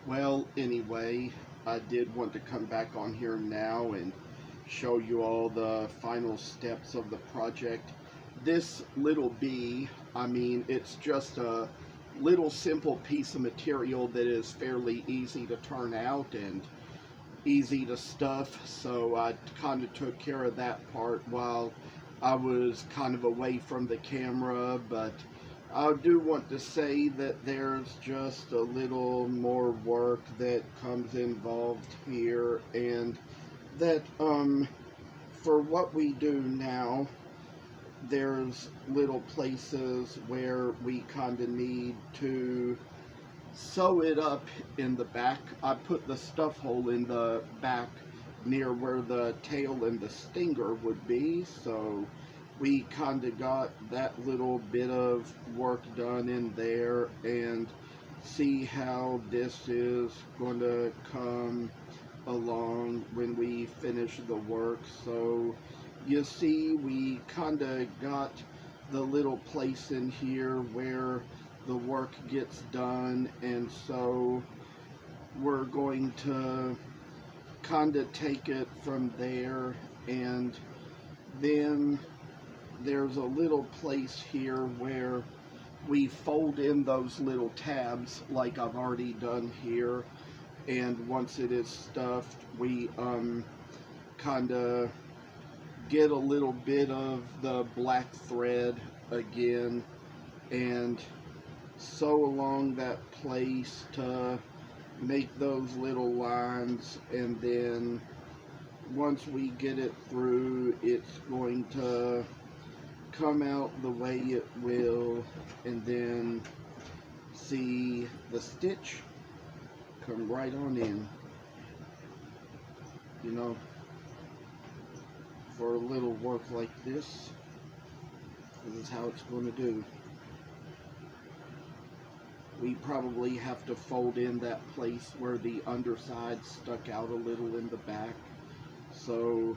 Well, anyway, I did want to come back on here now and show you all the final steps of the project. This little bee, I mean, it's just a little simple piece of material that is fairly easy to turn out and easy to stuff, so I kind of took care of that part while I was kind of away from the camera. But I do want to say that there's just a little more work that comes involved here, and that for what we do now, there's little places where we kind of need to sew it up in the back. I put the stuff hole in the back near where the tail and the stinger would be, so we kind of got that little bit of work done in there, and see how this is going to come along when we finish the work. So you see, we kind of got the little place in here where the work gets done, and so we're going to kind of take it from there. And then there's a little place here where we fold in those little tabs like I've already done here, and once it is stuffed, we kind of get a little bit of the black thread again and sew along that place to make those little lines, and then once we get it through, it's going to come out the way it will, and then see the stitch come right on in. You know, for a little work like this is how it's going to do. We probably have to fold in that place where the underside stuck out a little in the back, so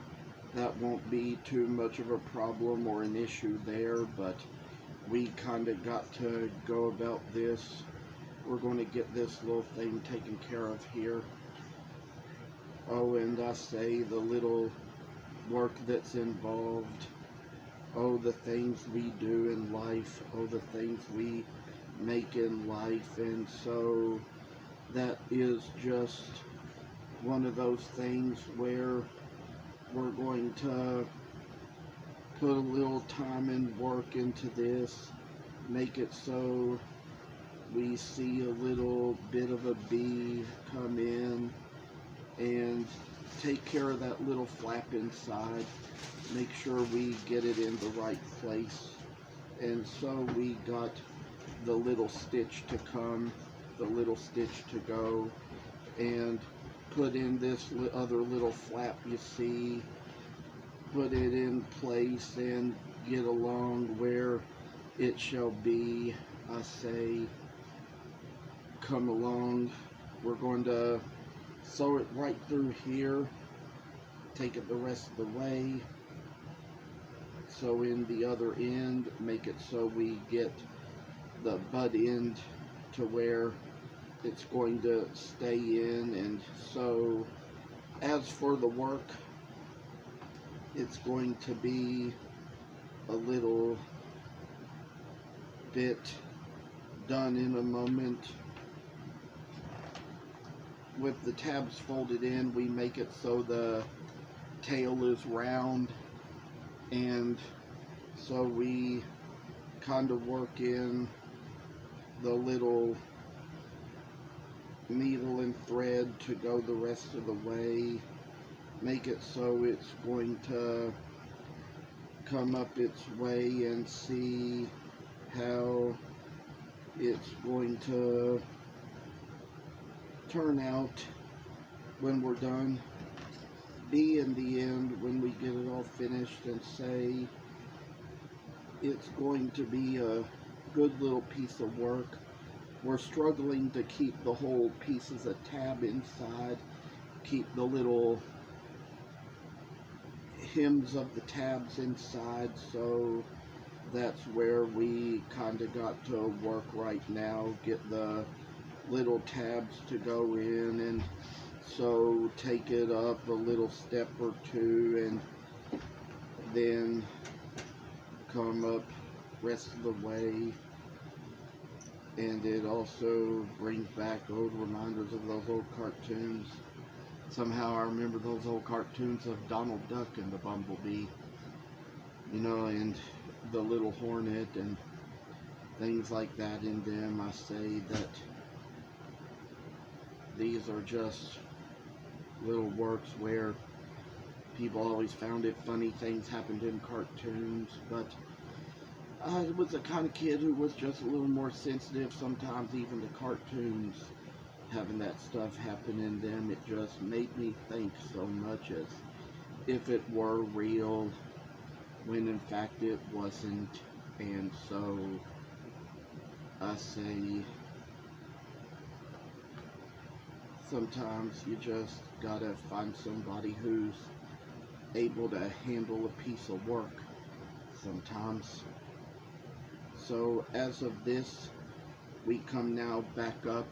that won't be too much of a problem or an issue there, but we kind of got to go about this. We're going to get this little thing taken care of here. Oh, and I say the little work that's involved. Oh, the things we do in life. Oh, the things we make in life. And so that is just one of those things where we're going to put a little time and work into this, make it so we see a little bit of a bee come in, and take care of that little flap inside, make sure we get it in the right place. And so we got the little stitch to come, the little stitch to go, and put in this other little flap you see, put it in place and get along where it shall be. I say, come along. We're going to sew it right through here, take it the rest of the way, sew in the other end, make it so we get the butt end to where it's going to stay in. And so as for the work, it's going to be a little bit done in a moment. With the tabs folded in, we make it so the tail is round, and so we kind of work in the little needle and thread to go the rest of the way, make it so it's going to come up its way, and see how it's going to turn out when we're done. Be in the end when we get it all finished, and say it's going to be a good little piece of work. We're struggling to keep the whole pieces of tab inside, keep the little hems of the tabs inside, so that's where we kind of got to work right now, get the little tabs to go in, and so take it up a little step or two and then come up rest of the way. And it also brings back old reminders of those old cartoons. Somehow I remember those old cartoons of Donald Duck and the Bumblebee, you know, and the little hornet and things like that in them. I say that these are just little works where people always found it funny things happened in cartoons, but I was the kind of kid who was just a little more sensitive sometimes even to cartoons having that stuff happen in them. It just made me think so much as if it were real when in fact it wasn't. And so I say sometimes you just gotta find somebody who's able to handle a piece of work sometimes. So as of this, we come now back up.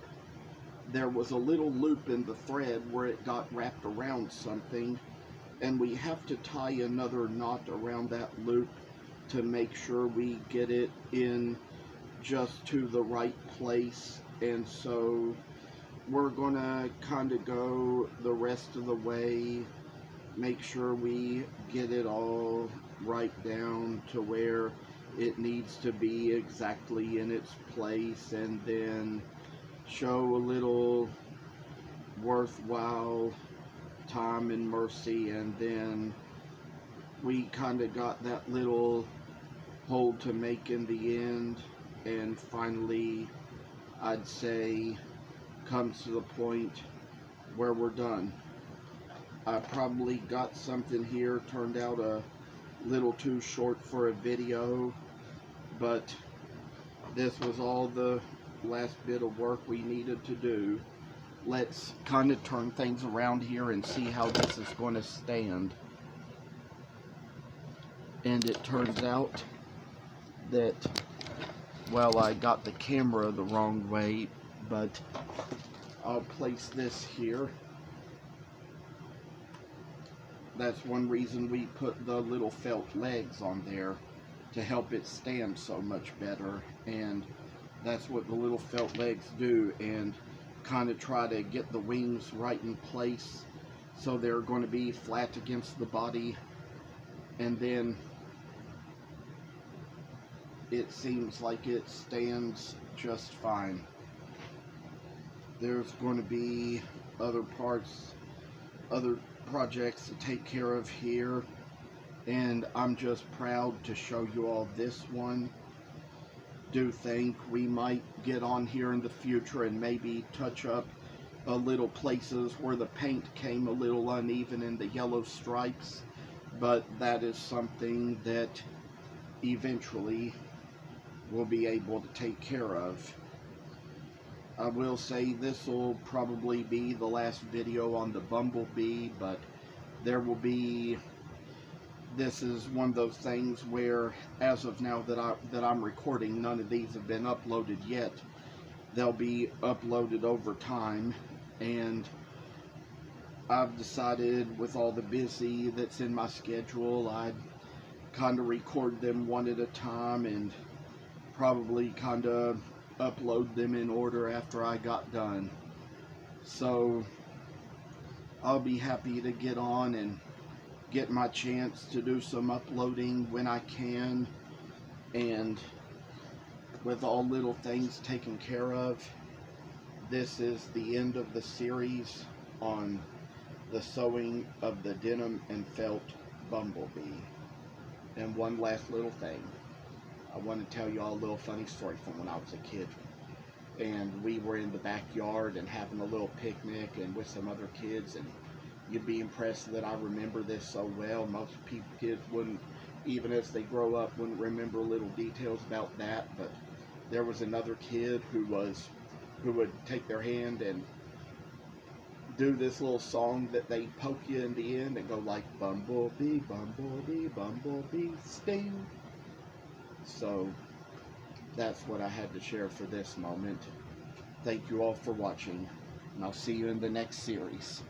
There was a little loop in the thread where it got wrapped around something, and we have to tie another knot around that loop to make sure we get it in just to the right place. And so we're gonna kind of go the rest of the way, make sure we get it all right down to where it needs to be exactly in its place, and then show a little worthwhile time and mercy. And then we kind of got that little hold to make in the end, and finally I'd say comes to the point where we're done. I probably got something here turned out a little too short for a video, but this was all the last bit of work we needed to do. Let's kind of turn things around here and see how this is going to stand. And it turns out that, well, I got the camera the wrong way, but I'll place this here. That's one reason we put the little felt legs on there, to help it stand so much better. And that's what the little felt legs do, and kind of try to get the wings right in place so they're going to be flat against the body. And then it seems like it stands just fine. There's going to be other parts, other projects to take care of here, and I'm just proud to show you all this one. Do think we might get on here in the future and maybe touch up a little places where the paint came a little uneven in the yellow stripes, but that is something that eventually we'll be able to take care of. I will say this will probably be the last video on the Bumblebee, but there will be, this is one of those things where, as of now that I'm recording, none of these have been uploaded yet. They'll be uploaded over time, and I've decided with all the busy that's in my schedule, I'd kind of record them one at a time and probably kind of upload them in order after I got done. So I'll be happy to get on and get my chance to do some uploading when I can, and with all little things taken care of, this is the end of the series on the sewing of the denim and felt Bumblebee. And one last little thing, I want to tell you all a little funny story from when I was a kid. And we were in the backyard and having a little picnic and with some other kids, and you'd be impressed that I remember this so well. Most kids wouldn't, even as they grow up, wouldn't remember little details about that. But there was another kid who would take their hand and do this little song that they poke you in the end and go like, Bumblebee, Bumblebee, Bumblebee, sting. So that's what I had to share for this moment. thank you all for watching, and I'll see you in the next series.